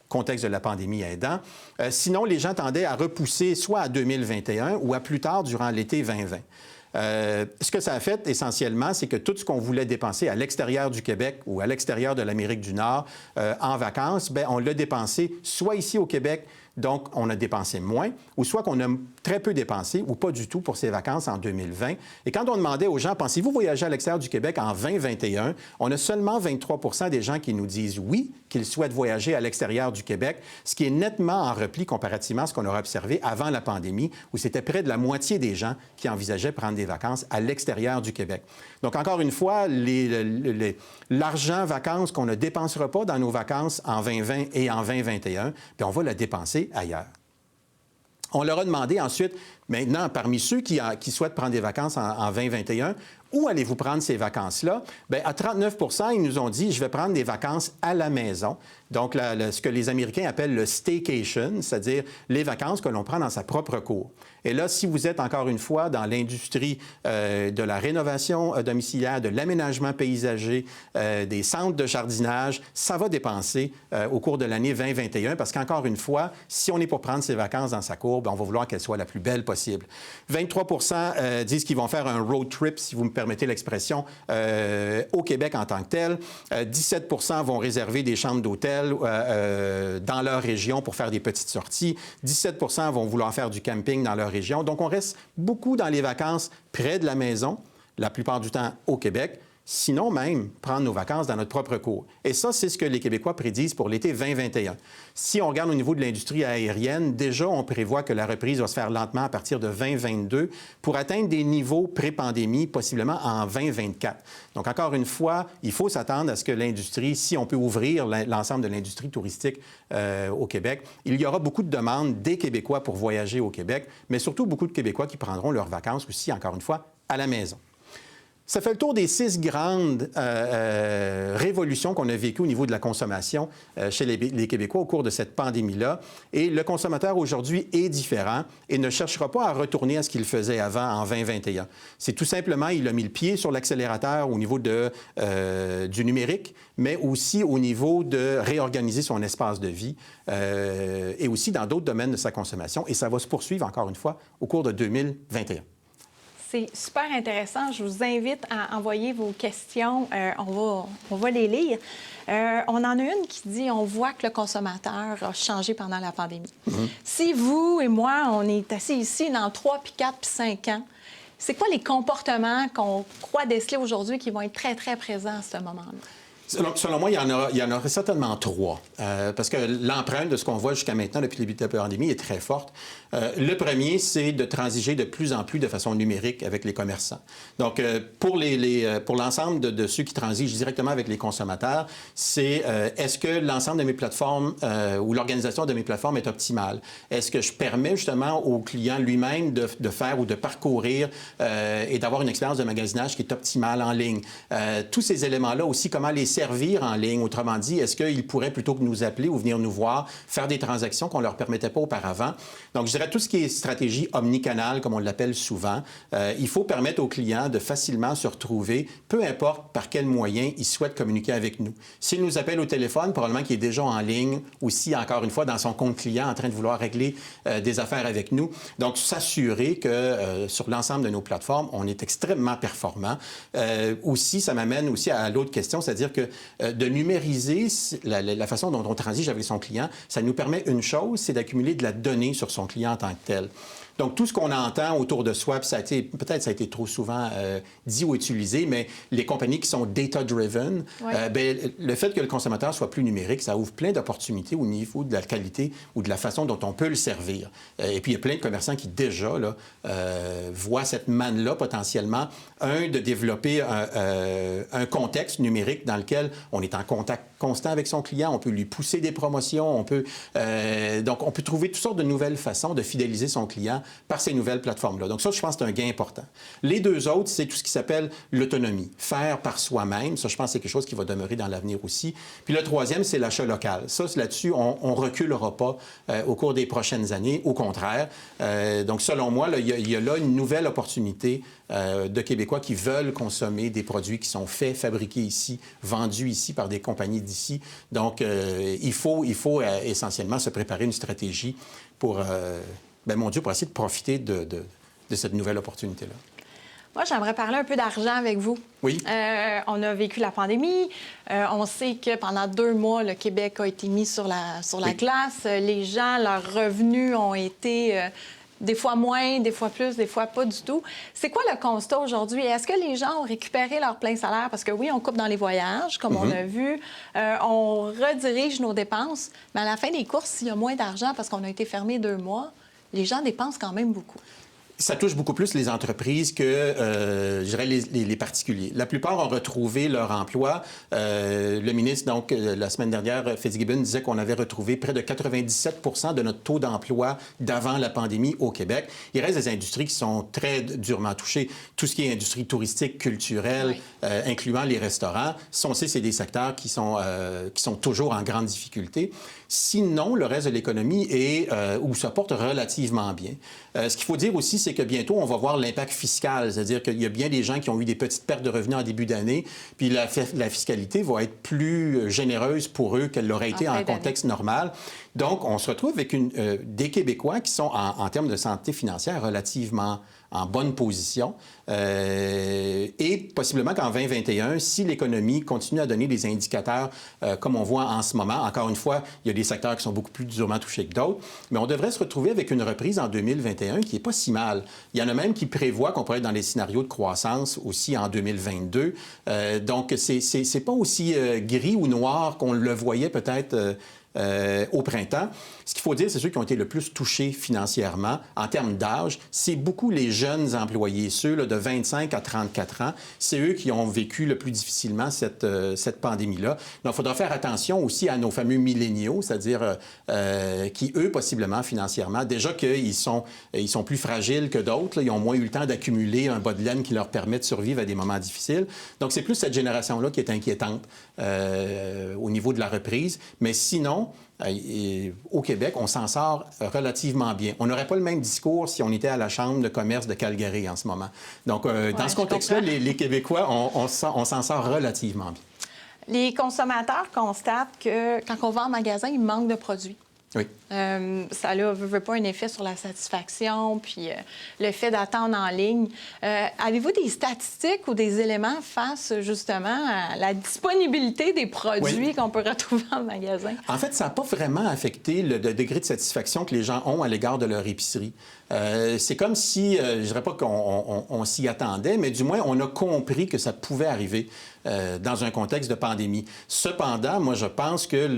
Contexte de la pandémie aidant. Sinon, les gens tendaient à repousser soit à 2021 ou à plus tard durant l'été 2020. Ce que ça a fait essentiellement, c'est que tout ce qu'on voulait dépenser à l'extérieur du Québec ou à l'extérieur de l'Amérique du Nord en vacances, bien, on l'a dépensé soit ici au Québec, donc on a dépensé moins, ou soit qu'on a très peu dépensé ou pas du tout pour ces vacances en 2020. Et quand on demandait aux gens, pensez-vous voyager à l'extérieur du Québec en 2021, on a seulement 23 % des gens qui nous disent oui, qu'ils souhaitent voyager à l'extérieur du Québec, ce qui est nettement en repli comparativement à ce qu'on aurait observé avant la pandémie, où c'était près de la moitié des gens qui envisageaient prendre des vacances à l'extérieur du Québec. Donc, encore une fois, l'argent vacances qu'on ne dépensera pas dans nos vacances en 2020 et en 2021, puis on va le dépenser ailleurs. On leur a demandé ensuite, maintenant, parmi ceux qui souhaitent prendre des vacances en 2021, où allez-vous prendre ces vacances-là? Bien, à 39 % ils nous ont dit, je vais prendre des vacances à la maison. Donc, ce que les Américains appellent le staycation, c'est-à-dire les vacances que l'on prend dans sa propre cour. Et là, si vous êtes encore une fois dans l'industrie de la rénovation domiciliaire, de l'aménagement paysager, des centres de jardinage, ça va dépenser au cours de l'année 2021 parce qu'encore une fois, si on est pour prendre ses vacances dans sa cour, bien, on va vouloir qu'elle soit la plus belle possible. 23 % disent qu'ils vont faire un road trip, si vous me permettez l'expression, au Québec en tant que tel. 17 % vont réserver des chambres d'hôtel dans leur région pour faire des petites sorties. 17 % vont vouloir faire du camping dans leur région. Donc, on reste beaucoup dans les vacances près de la maison, la plupart du temps au Québec. Sinon même prendre nos vacances dans notre propre cour. Et ça, c'est ce que les Québécois prédisent pour l'été 2021. Si on regarde au niveau de l'industrie aérienne, déjà, on prévoit que la reprise va se faire lentement à partir de 2022 pour atteindre des niveaux pré-pandémie, possiblement en 2024. Donc, encore une fois, il faut s'attendre à ce que l'industrie, si on peut ouvrir l'ensemble de l'industrie touristique au Québec, il y aura beaucoup de demandes des Québécois pour voyager au Québec, mais surtout beaucoup de Québécois qui prendront leurs vacances aussi, encore une fois, à la maison. Ça fait le tour des 6 grandes révolutions qu'on a vécues au niveau de la consommation chez les Québécois au cours de cette pandémie-là. Et le consommateur aujourd'hui est différent et ne cherchera pas à retourner à ce qu'il faisait avant en 2021. C'est tout simplement, il a mis le pied sur l'accélérateur au niveau du numérique, mais aussi au niveau de réorganiser son espace de vie et aussi dans d'autres domaines de sa consommation. Et ça va se poursuivre, encore une fois, au cours de 2021. C'est super intéressant. Je vous invite à envoyer vos questions. On va les lire. On en a une qui dit « On voit que le consommateur a changé pendant la pandémie. Si vous et moi, on est assis ici dans 3, puis 4, puis 5 ans, c'est quoi les comportements qu'on croit déceler aujourd'hui qui vont être très, très présents à ce moment-là? Selon moi, il y en aurait certainement 3, parce que l'empreinte de ce qu'on voit jusqu'à maintenant depuis le début de la pandémie est très forte. Le premier, c'est de transiger de plus en plus de façon numérique avec les commerçants. Donc, pour l'ensemble de ceux qui transigent directement avec les consommateurs, c'est est-ce que l'ensemble de mes plateformes ou l'organisation de mes plateformes est optimale? Est-ce que je permets justement au client lui-même de faire ou de parcourir et d'avoir une expérience de magasinage qui est optimale en ligne? Tous ces éléments-là aussi, comment les servir en ligne? Autrement dit, est-ce qu'ils pourraient, plutôt que nous appeler ou venir nous voir, faire des transactions qu'on ne leur permettait pas auparavant? Donc, je dirais tout ce qui est stratégie omnicanal, comme on l'appelle souvent, il faut permettre aux clients de facilement se retrouver, peu importe par quel moyen ils souhaitent communiquer avec nous. S'ils nous appellent au téléphone, probablement qu'il est déjà en ligne, aussi, encore une fois, dans son compte client, en train de vouloir régler des affaires avec nous. Donc, s'assurer que sur l'ensemble de nos plateformes, on est extrêmement performant. Aussi, ça m'amène aussi à l'autre question, c'est-à-dire que de numériser la façon dont on transige avec son client, ça nous permet une chose, c'est d'accumuler de la donnée sur son client en tant que tel. Donc, tout ce qu'on entend autour de soi, puis peut-être ça a été trop souvent dit ou utilisé, mais les compagnies qui sont data-driven, le fait que le consommateur soit plus numérique, ça ouvre plein d'opportunités au niveau de la qualité ou de la façon dont on peut le servir. Et puis, il y a plein de commerçants qui, déjà, là, voient cette manne-là potentiellement, de développer un contexte numérique dans lequel on est en contact constant avec son client, on peut lui pousser des promotions, donc on peut trouver toutes sortes de nouvelles façons de fidéliser son client par ces nouvelles plateformes-là. Donc ça, je pense que c'est un gain important. Les deux autres, c'est tout ce qui s'appelle l'autonomie, faire par soi-même. Ça, je pense que c'est quelque chose qui va demeurer dans l'avenir aussi. Puis le troisième, c'est l'achat local. Ça, là-dessus, on reculera pas au cours des prochaines années. Au contraire. Donc, selon moi, il y a là une nouvelle opportunité de Québécois qui veulent consommer des produits qui sont faits, fabriqués ici, vendus ici par des compagnies d'ici. Donc, il faut essentiellement se préparer une stratégie pour, pour essayer de profiter de cette nouvelle opportunité-là. Moi, j'aimerais parler un peu d'argent avec vous. Oui. On a vécu la pandémie. On sait que pendant 2 mois, le Québec a été mis sur la glace. Les gens, leurs revenus ont été des fois moins, des fois plus, des fois pas du tout. C'est quoi le constat aujourd'hui? Est-ce que les gens ont récupéré leur plein salaire? Parce que oui, on coupe dans les voyages, comme on a vu. On redirige nos dépenses. Mais à la fin des courses, s'il y a moins d'argent parce qu'on a été fermé 2 mois, les gens dépensent quand même beaucoup. Ça touche beaucoup plus les entreprises que, je dirais, les particuliers. La plupart ont retrouvé leur emploi. Le ministre, donc, la semaine dernière, Fitzgibbon, disait qu'on avait retrouvé près de 97 % de notre taux d'emploi d'avant la pandémie au Québec. Il reste des industries qui sont très durement touchées. Tout ce qui est industrie touristique, culturelle, incluant les restaurants, on sait que c'est des secteurs qui sont toujours en grande difficulté. Sinon, le reste de l'économie se porte relativement bien. Ce qu'il faut dire aussi, c'est que bientôt, on va voir l'impact fiscal, c'est-à-dire qu'il y a bien des gens qui ont eu des petites pertes de revenus en début d'année, puis la fiscalité va être plus généreuse pour eux qu'elle l'aurait été en contexte normal. Donc, on se retrouve avec des Québécois qui sont, en termes de santé financière, relativement en bonne position. Et possiblement qu'en 2021, si l'économie continue à donner des indicateurs comme on voit en ce moment, encore une fois, il y a des secteurs qui sont beaucoup plus durement touchés que d'autres, mais on devrait se retrouver avec une reprise en 2021 qui n'est pas si mal. Il y en a même qui prévoient qu'on pourrait être dans les scénarios de croissance aussi en 2022. Donc, c'est pas aussi gris ou noir qu'on le voyait peut-être au printemps. Ce qu'il faut dire, c'est ceux qui ont été le plus touchés financièrement en termes d'âge. C'est beaucoup les jeunes employés, ceux là, de 25 à 34 ans. C'est eux qui ont vécu le plus difficilement cette pandémie-là. Donc, il faudra faire attention aussi à nos fameux milléniaux, c'est-à-dire qui, eux, possiblement, financièrement, déjà qu'ils sont plus fragiles que d'autres. Là, ils ont moins eu le temps d'accumuler un bas de laine qui leur permet de survivre à des moments difficiles. Donc, c'est plus cette génération-là qui est inquiétante au niveau de la reprise. Mais sinon, au Québec, on s'en sort relativement bien. On n'aurait pas le même discours si on était à la Chambre de commerce de Calgary en ce moment. Donc, dans ce contexte-là, les Québécois, on s'en sort relativement bien. Les consommateurs constatent que quand on va en magasin, il manque de produits. Oui. Ça ne veut pas un effet sur la satisfaction, puis le fait d'attendre en ligne. Avez-vous des statistiques ou des éléments face justement à la disponibilité des produits qu'on peut retrouver en magasin? En fait, ça n'a pas vraiment affecté le degré de satisfaction que les gens ont à l'égard de leur épicerie. C'est comme si, je ne dirais pas qu'on s'y attendait, mais du moins, on a compris que ça pouvait arriver dans un contexte de pandémie. Cependant, moi, je pense que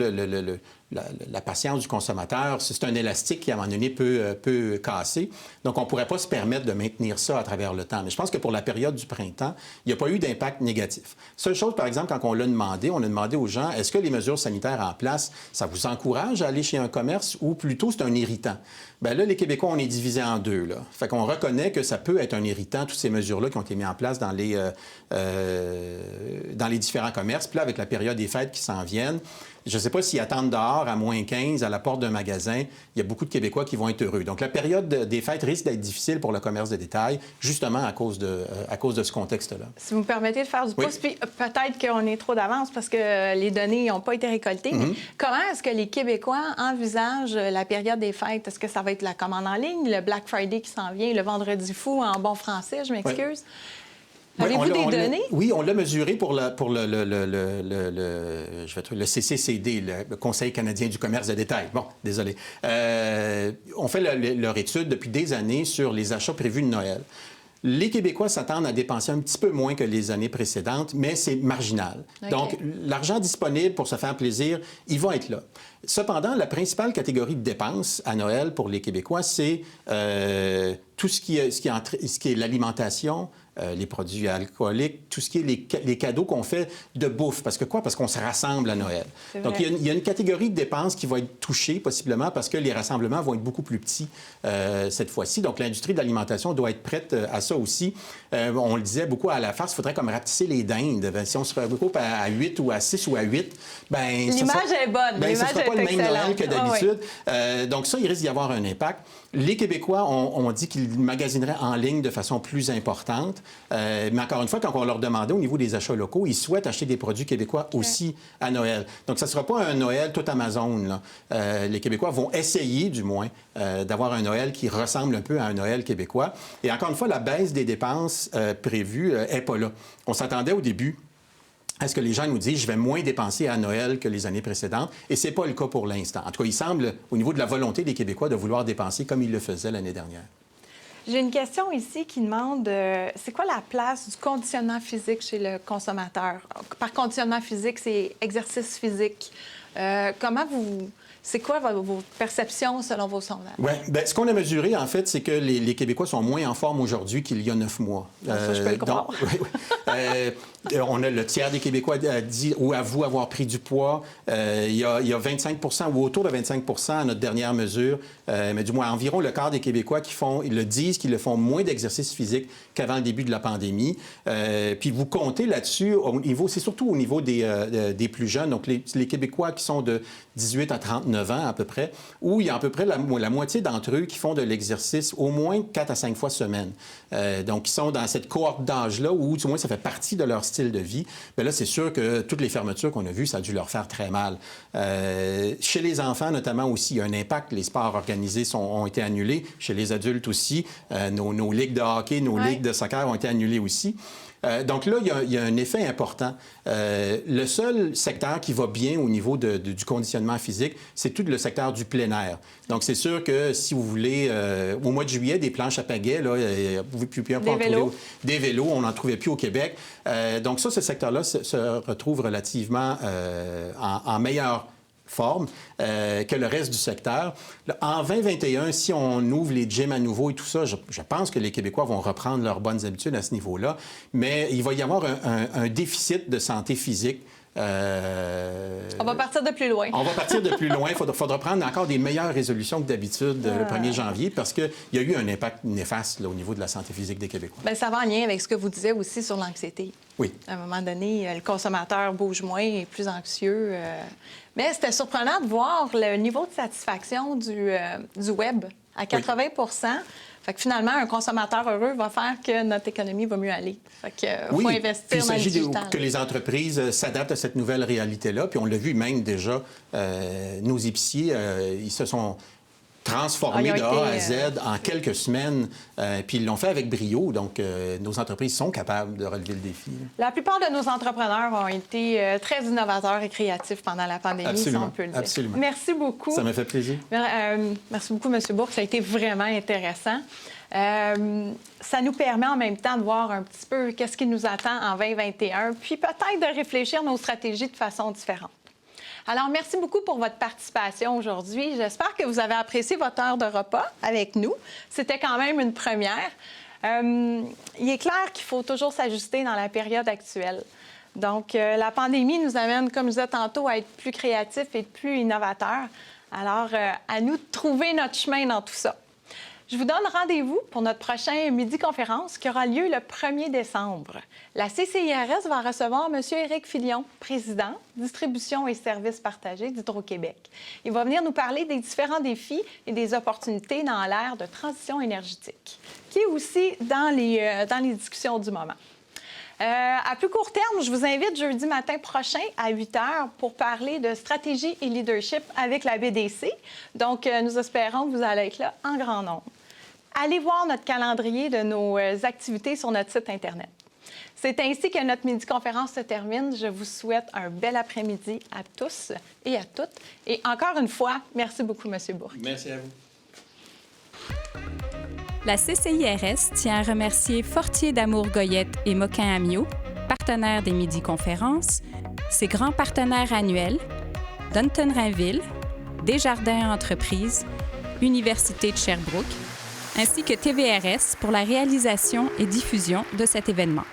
la patience du consommateur, c'est un élastique qui, à un moment donné, peut casser. Donc, on ne pourrait pas se permettre de maintenir ça à travers le temps. Mais je pense que pour la période du printemps, il n'y a pas eu d'impact négatif. Seule chose, par exemple, quand on a demandé aux gens, est-ce que les mesures sanitaires en place, ça vous encourage à aller chez un commerce ou plutôt c'est un irritant? Bien là, les Québécois, on est divisés en deux, là. Fait qu'on reconnaît que ça peut être un irritant, toutes ces mesures-là qui ont été mises en place dans les différents commerces. Puis là, avec la période des fêtes qui s'en viennent, je ne sais pas s'ils attendent dehors à moins 15 à la porte d'un magasin, il y a beaucoup de Québécois qui vont être heureux. Donc, la période des fêtes risque d'être difficile pour le commerce de détail, justement à cause de ce contexte-là. Si vous me permettez de faire du pouce, puis peut-être qu'on est trop d'avance parce que les données n'ont pas été récoltées. Mais comment est-ce que les Québécois envisagent la période des fêtes? Est-ce que ça va être la commande en ligne, le Black Friday qui s'en vient, le vendredi fou en bon français, je m'excuse? Avez-vous des données? Oui, on l'a mesuré pour le CCCD, le Conseil canadien du commerce de détail. Bon, désolé. On fait leur étude depuis des années sur les achats prévus de Noël. Les Québécois s'attendent à dépenser un petit peu moins que les années précédentes, mais c'est marginal. Okay. Donc, l'argent disponible pour se faire plaisir, il va être là. Cependant, la principale catégorie de dépenses à Noël pour les Québécois, c'est tout ce qui est l'alimentation, les produits alcooliques, tout ce qui est les cadeaux qu'on fait de bouffe. Parce que quoi? Parce qu'on se rassemble à Noël. Donc, il y a une catégorie de dépenses qui va être touchée, possiblement, parce que les rassemblements vont être beaucoup plus petits cette fois-ci. Donc, l'industrie de l'alimentation doit être prête à ça aussi. On le disait beaucoup à la farce, il faudrait comme rapetisser les dindes. Si on se regroupe à 8 ou à 6 ou à 8, bien... L'image est bonne. Bien, ce ne sera pas le même Noël que d'habitude. Oui. Donc, ça, il risque d'y avoir un impact. Les Québécois, on dit qu'ils magasineraient en ligne de façon plus importante. Mais encore une fois, quand on leur demandait au niveau des achats locaux, ils souhaitent acheter des produits québécois aussi à Noël. Donc, ça ne sera pas un Noël tout Amazon, là. Les Québécois vont essayer, du moins, d'avoir un Noël qui ressemble un peu à un Noël québécois. Et encore une fois, la baisse des dépenses prévues n'est pas là. On s'attendait au début à ce que les gens nous disent « je vais moins dépenser à Noël que les années précédentes », et ce n'est pas le cas pour l'instant. En tout cas, il semble, au niveau de la volonté des Québécois, de vouloir dépenser comme ils le faisaient l'année dernière. J'ai une question ici qui demande c'est quoi la place du conditionnement physique chez le consommateur? Par conditionnement physique, c'est exercice physique. C'est quoi vos perceptions selon vos sondages? Oui. Bien, ce qu'on a mesuré, en fait, c'est que les Québécois sont moins en forme aujourd'hui qu'il y a 9 mois. Ça, je peux le croire. On a le tiers des Québécois dit ou avoue avoir pris du poids. Il y a 25 ou autour de 25 à notre dernière mesure, mais du moins environ le quart des Québécois ils le disent qu'ils le font moins d'exercice physique qu'avant le début de la pandémie. Puis vous comptez là-dessus, c'est surtout au niveau des plus jeunes, donc les Québécois qui sont de 18 à 39 ans à peu près, où il y a à peu près la moitié d'entre eux qui font de l'exercice au moins 4 à 5 fois semaine. Donc, ils sont dans cette cohorte d'âge-là où, du moins, ça fait partie de leur style de vie. Mais là, c'est sûr que toutes les fermetures qu'on a vues, ça a dû leur faire très mal. Chez les enfants, notamment aussi, il y a un impact. Les sports organisés ont été annulés. Chez les adultes aussi, nos ligues de hockey, nos ligues de soccer ont été annulées aussi. Donc là, il y a un effet important. Le seul secteur qui va bien au niveau du conditionnement physique, c'est tout le secteur du plein air. Donc, c'est sûr que si vous voulez, au mois de juillet, des planches à pagaie, là, vous ne pouvez plus en trouver. Des vélos, on n'en trouvait plus au Québec. Donc ça, ce secteur-là se retrouve relativement en meilleure forme que le reste du secteur. En 2021, si on ouvre les gyms à nouveau et tout ça, je pense que les Québécois vont reprendre leurs bonnes habitudes à ce niveau-là, mais il va y avoir un déficit de santé physique. On va partir de plus loin. On va partir de plus loin. Il faudra prendre encore des meilleures résolutions que d'habitude le 1er janvier parce qu'il y a eu un impact néfaste là, au niveau de la santé physique des Québécois. Bien, ça va en lien avec ce que vous disiez aussi sur l'anxiété. Oui. À un moment donné, le consommateur bouge moins, est plus anxieux. Mais c'était surprenant de voir le niveau de satisfaction du web à 80 Fait que finalement, un consommateur heureux va faire que notre économie va mieux aller. Fait que faut investir dans le digital. Il s'agit que les entreprises s'adaptent à cette nouvelle réalité-là. Puis on l'a vu même déjà, nos épiciers, ils se sont transformés de A à Z en quelques semaines. Puis ils l'ont fait avec brio. Donc, nos entreprises sont capables de relever le défi. La plupart de nos entrepreneurs ont été très innovateurs et créatifs pendant la pandémie, absolument, si on peut le dire. Absolument. Merci beaucoup. Ça m'a fait plaisir. Merci beaucoup, M. Bourque. Ça a été vraiment intéressant. Ça nous permet en même temps de voir un petit peu qu'est-ce qui nous attend en 2021, puis peut-être de réfléchir nos stratégies de façon différente. Alors, merci beaucoup pour votre participation aujourd'hui. J'espère que vous avez apprécié votre heure de repas avec nous. C'était quand même une première. Il est clair qu'il faut toujours s'ajuster dans la période actuelle. Donc, la pandémie nous amène, comme je disais tantôt, à être plus créatifs et plus innovateurs. Alors, à nous de trouver notre chemin dans tout ça. Je vous donne rendez-vous pour notre prochain midi-conférence qui aura lieu le 1er décembre. La CCIRS va recevoir M. Éric Filion, président, distribution et services partagés d'Hydro-Québec. Il va venir nous parler des différents défis et des opportunités dans l'ère de transition énergétique, qui est aussi dans les discussions du moment. À plus court terme, je vous invite jeudi matin prochain à 8 h pour parler de stratégie et leadership avec la BDC. Donc, nous espérons que vous allez être là en grand nombre. Allez voir notre calendrier de nos activités sur notre site Internet. C'est ainsi que notre midi-conférence se termine. Je vous souhaite un bel après-midi à tous et à toutes. Et encore une fois, merci beaucoup, M. Bourque. Merci à vous. La CCIRS tient à remercier Fortier d'Amour Goyette et Moquin-Amiot, partenaires des Midi-conférences, ses grands partenaires annuels, Dunton Rainville, Desjardins Entreprises, Université de Sherbrooke, ainsi que TVRS pour la réalisation et diffusion de cet événement.